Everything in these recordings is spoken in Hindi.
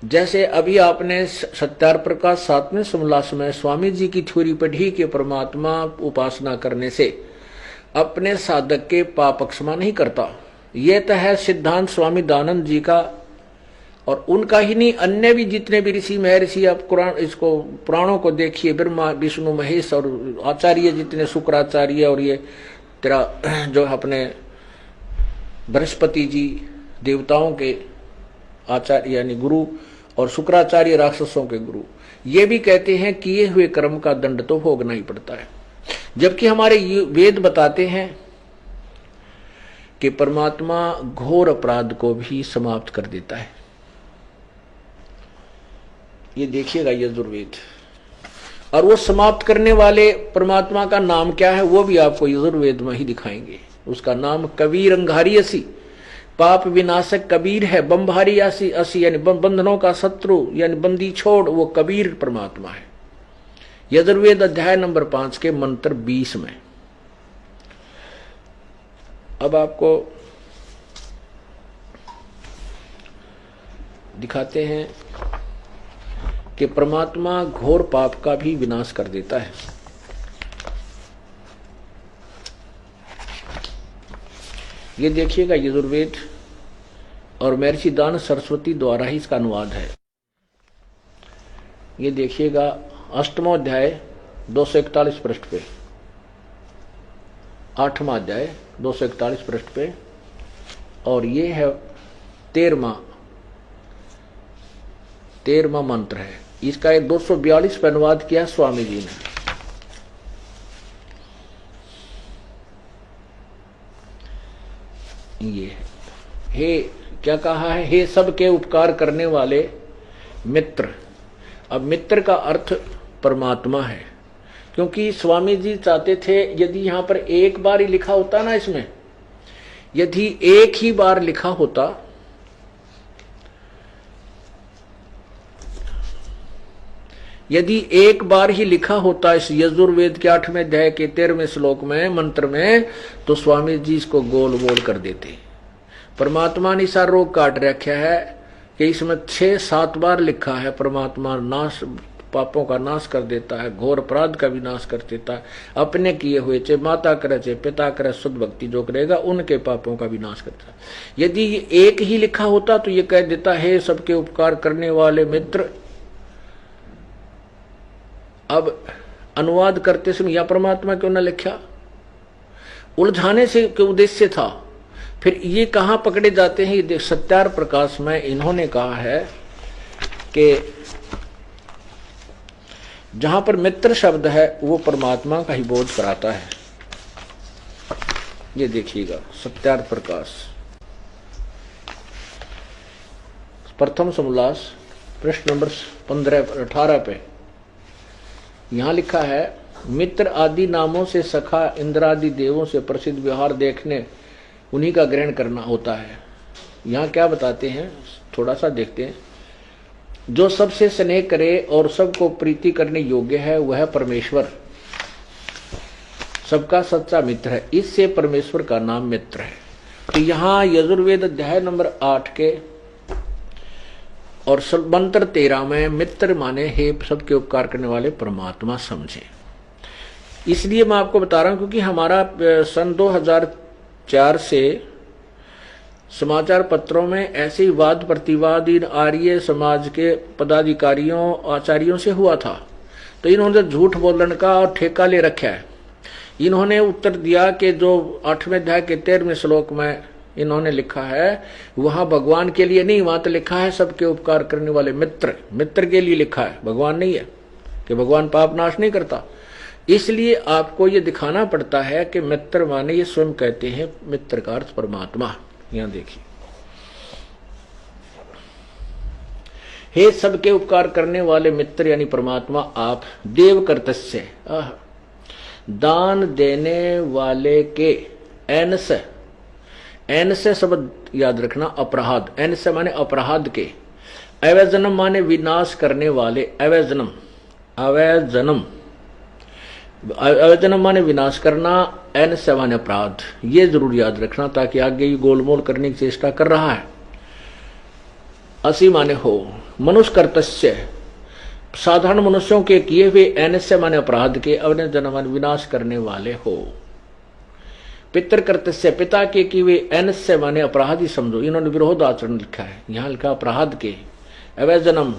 जैसे अभी आपने सत्यार प्रकाश 7वें समोल्लास में स्वामी जी की थ्योरी पढ़ी कि परमात्मा उपासना करने से अपने साधक के पाप क्षमा नहीं करता। ये तो है सिद्धांत स्वामी दयानंद जी का, और उनका ही नहीं, अन्य भी जितने भी ऋषि महर्षि, आप कुरान इसको पुराणों को देखिए, ब्रह्मा विष्णु महेश और आचार्य जितने, शुक्राचार्य और ये तेरा जो अपने बृहस्पति जी देवताओं के आचार्य यानी गुरु, और शुक्राचार्य राक्षसों के गुरु, ये भी कहते हैं किए हुए कर्म का दंड तो भोगना ही पड़ता है। जबकि हमारे वेद बताते हैं कि परमात्मा घोर अपराध को भी समाप्त कर देता है। ये देखिएगा यजुर्वेद, और वो समाप्त करने वाले परमात्मा का नाम क्या है वो भी आपको यजुर्वेद में ही दिखाएंगे। उसका नाम कबीर अंगारियसी, पाप विनाशक कबीर है। बंभारी असी यानी बंधनों का शत्रु यानी बंदी छोड़, वो कबीर परमात्मा है। यजुर्वेद अध्याय नंबर 5 के मंत्र 20 में। अब आपको दिखाते हैं कि परमात्मा घोर पाप का भी विनाश कर देता है। ये देखिएगा यजुर्वेद, और महर्षि दान सरस्वती द्वारा ही इसका अनुवाद है। ये देखिएगा 8वां अध्याय 241 पृष्ठ पे, 8वां अध्याय 241 पृष्ठ पे, और ये है 13वां मंत्र है। इसका एक 242 पे अनुवाद किया स्वामी जी ने। ये हे क्या कहा है, हे सबके उपकार करने वाले मित्र। अब मित्र का अर्थ परमात्मा है, क्योंकि स्वामी जी चाहते थे यदि यहां पर एक बार ही लिखा होता ना, इसमें यदि एक ही बार लिखा होता, यदि एक बार ही लिखा होता इस यजुर्वेद के 8वें अध्याय के 13वें श्लोक में मंत्र में, तो स्वामी जी इसको गोल गोल कर देते। परमात्मा ने सारा रोग काट रखा है कि इसमें 6-7 बार लिखा है परमात्मा नाश, पापों का नाश कर देता है, घोर अपराध का विनाश कर देता है। अपने किए हुए चाहे माता करे चाहे पिता करे, शुद्ध भक्ति जो करेगा उनके पापों का विनाश करता है। यदि ये एक ही लिखा होता तो ये कह देता है सबके उपकार करने वाले मित्र। अब अनुवाद करते समय यह परमात्मा क्यों न लिखा, उलझाने से के उद्देश्य था। फिर ये कहां पकड़े जाते हैं, ये सत्यार प्रकाश में इन्होंने कहा है कि जहां पर मित्र शब्द है वो परमात्मा का ही बोध कराता है। ये देखिएगा सत्यार प्रकाश प्रथम समोल्लास पृष्ठ नंबर 15-18 पे यहां लिखा है, मित्र आदि नामों से सखा इंद्रादि देवों से प्रसिद्ध व्यवहार देखने उन्हीं का ग्रहण करना होता है। यहां क्या बताते हैं थोड़ा सा देखते हैं। जो सबसे स्नेह करे और सबको प्रीति करने योग्य है वह परमेश्वर सबका सच्चा मित्र है। इससे परमेश्वर का नाम मित्र है। तो यहाँ यजुर्वेद अध्याय नंबर 8 के और मंत्र 13 में मित्र माने हे सबके उपकार करने वाले परमात्मा समझे। इसलिए मैं आपको बता रहा हूं क्योंकि हमारा सन 2004 से समाचार पत्रों में ऐसे ही वाद प्रतिवाद इन आर्य समाज के पदाधिकारियों आचार्यों से हुआ था। तो इन्होंने झूठ बोलने का और ठेका ले रखा है। इन्होंने उत्तर दिया कि जो 8वें अध्याय के 13वें श्लोक में इन्होंने लिखा है वहां भगवान के लिए नहीं, वहां तो लिखा है सबके उपकार करने वाले मित्र, मित्र के लिए लिखा है, भगवान नहीं है कि भगवान पाप नाश नहीं करता। इसलिए आपको ये दिखाना पड़ता है कि मित्र माने ये स्वयं कहते हैं मित्र का अर्थ परमात्मा। यहां देखिए, हे सबके उपकार करने वाले मित्र यानी परमात्मा आप देव कर्तस्य दान देने वाले के एन से शब्द याद रखना, अपराध, एन से माने अपराध के, अवैजनम माने विनाश करने वाले, अवैजनम अवैजनम माने विनाश करना, एन से माने अपराध। ये जरूर याद रखना ताकि आगे ये गोलमोल करने की चेष्टा कर रहा है। असी माने हो, मनुष्य कर्तस्य, साधारण मनुष्यों के किए हुए, एनस्य माने अपराध के, अवने जन्म विनाश करने वाले हो। पितर कर्तस्य, पिता के किए हुए, एनस्य माने अपराध ही समझो, इन्होंने विरोध आचरण लिखा है, यहां लिखा अपराध के, अवै जन्म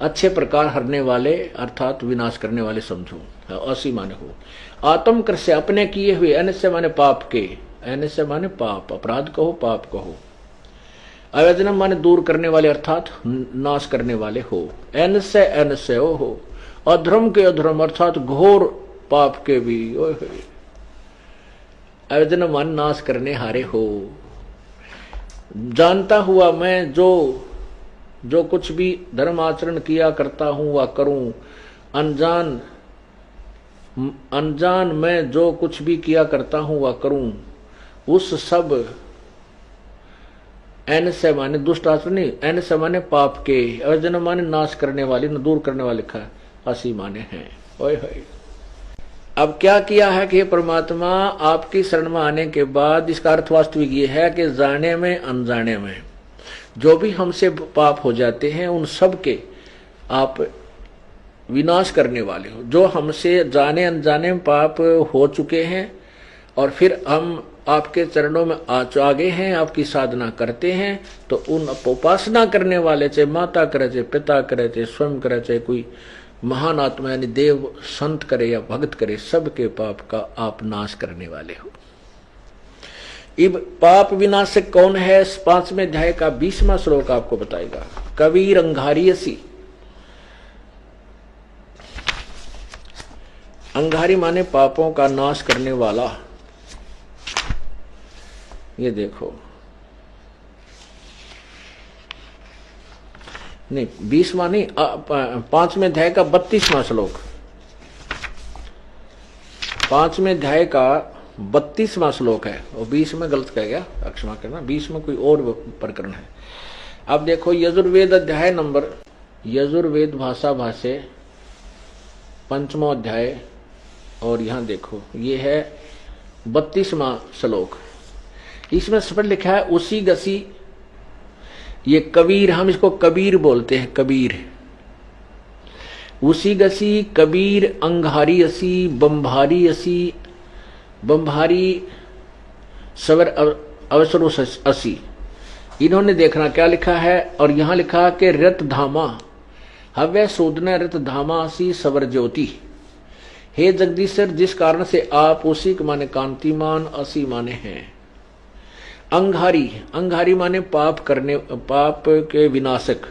अच्छे प्रकार हरने वाले अर्थात विनाश करने वाले समझो, असी माने हो। आत्म कृष्य, अपने किए हुए, एनस्य माने पाप के, एनस्य माने पाप, अपराध कहो पाप कहो। अवैधनम माने दूर करने वाले अर्थात नाश करने वाले हो। एनस्य एनस्य हो, अधर्म के अधर्म अर्थात घोर पाप के भी, अवैधनम माने नाश करने हारे हो। जानता हुआ मैं जो कुछ भी धर्म आचरण किया करता हूं व करूं, अनजान मैं जो कुछ भी किया करता हूं व करूं, उस सब, एन से माने दुष्ट आचरण नहीं, एन से माने पाप के, अर्जन माने नाश करने वाले, न दूर करने वाले लिखा है, असी माने हैं। ओए होए, अब क्या किया है कि परमात्मा आपकी शरण में आने के बाद इसका अर्थ वास्तविक ये है कि जाने में अनजाने में जो भी हमसे पाप हो जाते हैं उन सब के आप विनाश करने वाले हो। जो हमसे जाने अनजाने में पाप हो चुके हैं और फिर हम आपके चरणों में आ गए हैं, आपकी साधना करते हैं, तो उन उपासना करने वाले, चाहे माता करे, चाहे पिता करे, चाहे स्वयं करे, चाहे कोई महान आत्मा यानी देव संत करे या भक्त करे, सबके पाप का आप नाश करने वाले हो। इब पाप विनाशक कौन है? 5वें अध्याय का 20वां श्लोक आपको बताएगा। कबीर अंगारियसी, अंगारी माने पापों का नाश करने वाला। ये देखो, नहीं 20वां नहीं, 5वें अध्याय का 32वां श्लोक, 5वें अध्याय का 32वां श्लोक है, और 20 में गलत कह गया, क्षमा करना, 20 में कोई और प्रकरण है। अब देखो यजुर्वेद अध्याय नंबर, यजुर्वेद भाषा भाष्य 5वां अध्याय, और यहां देखो ये है 32वां श्लोक। इसमें स्पष्ट लिखा है उसी गसी, ये कबीर, हम इसको कबीर बोलते हैं, कबीर। उसी गसी कबीर अंगारी असी बंभारी असी, बंभारी सवर अवसरो असी। इन्होंने देखना क्या लिखा है, और यहां लिखा कि रत धामा हव्य शोधना रत धामा असी सवर ज्योति। हे जगदीश्वर, जिस कारण से आप उसी के माने कांतिमान, असी माने हैं। अंगारी, अंगारी माने पाप करने, पाप के विनाशक।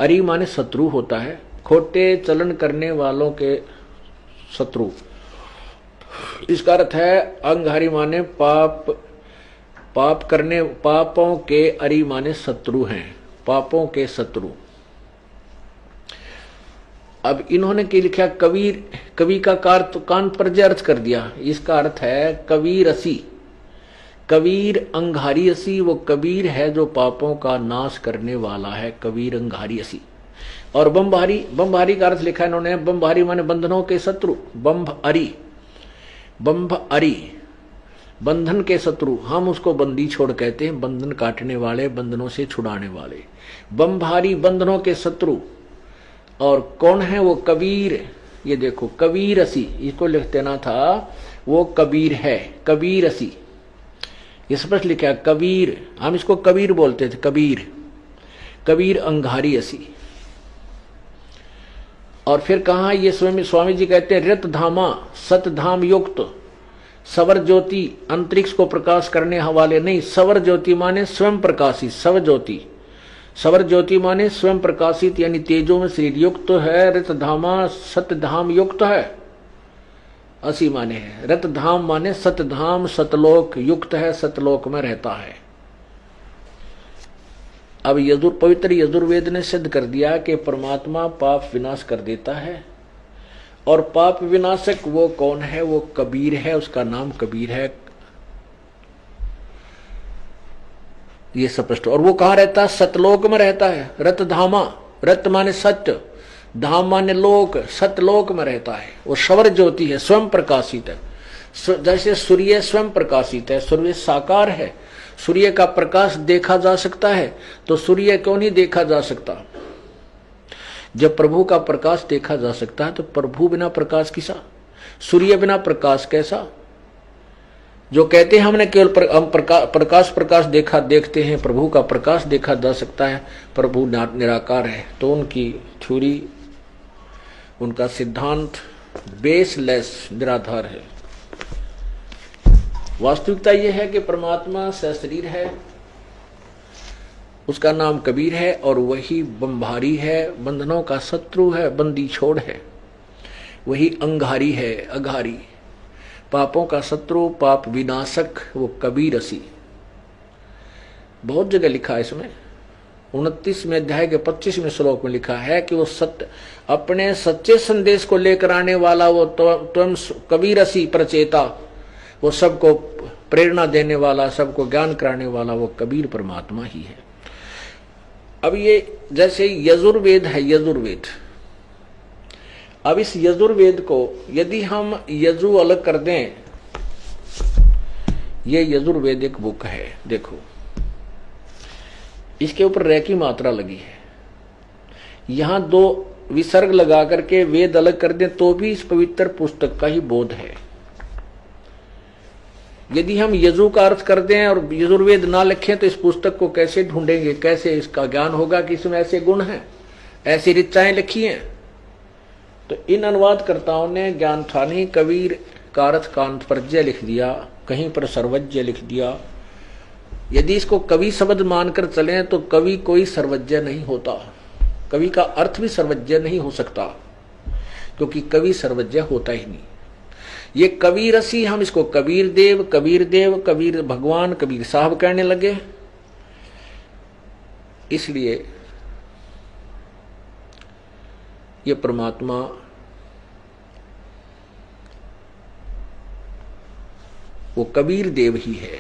अरि माने शत्रु होता है, खोटे चलन करने वालों के शत्रु। इसका अर्थ है अंगारी माने पाप करने, पापों के, अरि माने शत्रु हैं, पापों के शत्रु। अब इन्होंने क्या लिखा? कबीर, कवि का कान पर अर्थ कर दिया। इसका अर्थ है कबीर असी, कबीर अंगारी असी, वो कबीर है जो पापों का नाश करने वाला है, कबीर अंगारी असी। और बंभारी, बंभारी का अर्थ लिखा इन्होंने, बंभारी माने बंधनों के शत्रु, बंभ अरी, बंभ अरी बंधन के शत्रु। हम उसको बंदी छोड़ कहते हैं, बंधन काटने वाले, बंधनों से छुड़ाने वाले। बंभारी बंधनों के शत्रु। और कौन है वो? कबीर। ये देखो कबीर असी, इसको लिख देना था, वो कबीर है, कबीर असी। ये स्पष्ट लिखा कबीर, हम इसको कबीर बोलते थे, कबीर, कबीर अंगारी असी। और फिर कहा ये स्वामी जी कहते हैं रत धामा सत धाम युक्त, सवर ज्योति, अंतरिक्ष को प्रकाश करने वाले नहीं, सवर ज्योति माने स्वयं प्रकाशित, सव ज्योति, सवर ज्योति माने स्वयं प्रकाशित यानी तेजो में शरीर युक्त है। रत धामा सत धाम युक्त है, असी माने है। रत धाम माने सतधाम, सतलोक युक्त है, सतलोक में रहता है। अब पवित्र यजुर्वेद ने सिद्ध कर दिया कि परमात्मा पाप विनाश कर देता है, और पाप विनाशक वो कौन है? वो कबीर है, उसका नाम कबीर है। ये स्पष्ट। और वो कहाँ रहता है? सतलोक में रहता है। रत धामा, रत माने सत्य, धाम माने लोक, सतलोक में रहता है। वो सवर ज्योति है, स्वयं प्रकाशित है। जैसे सूर्य स्वयं प्रकाशित है, सूर्य साकार है, सूर्य का प्रकाश देखा जा सकता है तो सूर्य क्यों नहीं देखा जा सकता? जब प्रभु का प्रकाश देखा जा सकता है तो प्रभु बिना प्रकाश किसा, सूर्य बिना प्रकाश कैसा? जो कहते हैं हमने केवल प्रकाश देखते हैं, प्रभु का प्रकाश देखा जा सकता है, प्रभु निराकार है, तो उनकी थ्योरी, उनका सिद्धांत बेसलेस, निराधार है। वास्तविकता यह है कि परमात्मा सशरीर है, उसका नाम कबीर है और वही बंभारी है, बंधनों का शत्रु है, बंदी छोड़ है। वही अंगारी है, अघारी, पापों का शत्रु, पाप विनाशक, वो कबीर असी। बहुत जगह लिखा है इसमें, 29वें अध्याय के 25वें श्लोक में लिखा है कि वो सत्य, अपने सच्चे संदेश को लेकर आने वाला वो स्वयं कबीर असी प्रचेता, वो सबको प्रेरणा देने वाला, सबको ज्ञान कराने वाला वो कबीर परमात्मा ही है। अब ये जैसे यजुर्वेद है, यजुर्वेद, अब इस यजुर्वेद को यदि हम यजु अलग कर दें, ये यजुर्वेद एक बुक है, देखो इसके ऊपर रे की मात्रा लगी है, यहां 2 विसर्ग लगा करके वेद अलग कर दें तो भी इस पवित्र पुस्तक का ही बोध है। यदि हम यजु का अर्थ कर दें और यजुर्वेद ना लिखें तो इस पुस्तक को कैसे ढूंढेंगे, कैसे इसका ज्ञान होगा कि इसमें ऐसे गुण हैं, ऐसी ऋचाएं लिखी हैं? तो इन अनुवादकर्ताओं ने ज्ञान था नहीं, कबीर का अर्थ कांतप्रज्ञ लिख दिया, कहीं पर सर्वज्ञ लिख दिया। यदि इसको कवि शब्द मानकर चलें तो कवि कोई सर्वज्ञ नहीं होता, कवि का अर्थ भी सर्वज्ञ नहीं हो सकता, क्योंकि कवि सर्वज्ञ होता ही नहीं। ये कबीर रसी, हम इसको कबीर देव, कबीर भगवान, कबीर साहब कहने लगे। इसलिए ये परमात्मा वो कबीर देव ही है।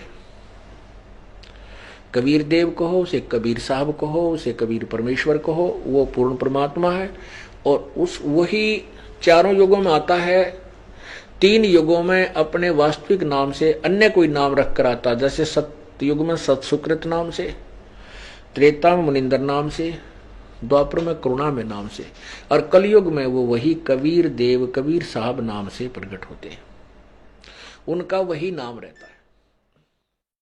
कबीर देव कहो, उसे कबीर साहब कहो, उसे कबीर परमेश्वर कहो, वो पूर्ण परमात्मा है। और उस वही चारों युगों में आता है, 3 युगों में अपने वास्तविक नाम से अन्य कोई नाम रख कर आता, जैसे सतयुग में सतसुकृत नाम से, त्रेता में मुनिंदर नाम से, द्वापर में करुणा में नाम से, और कलयुग में वो वही कबीर देव, कबीर साहब नाम से प्रकट होते हैं, उनका वही नाम रहता है।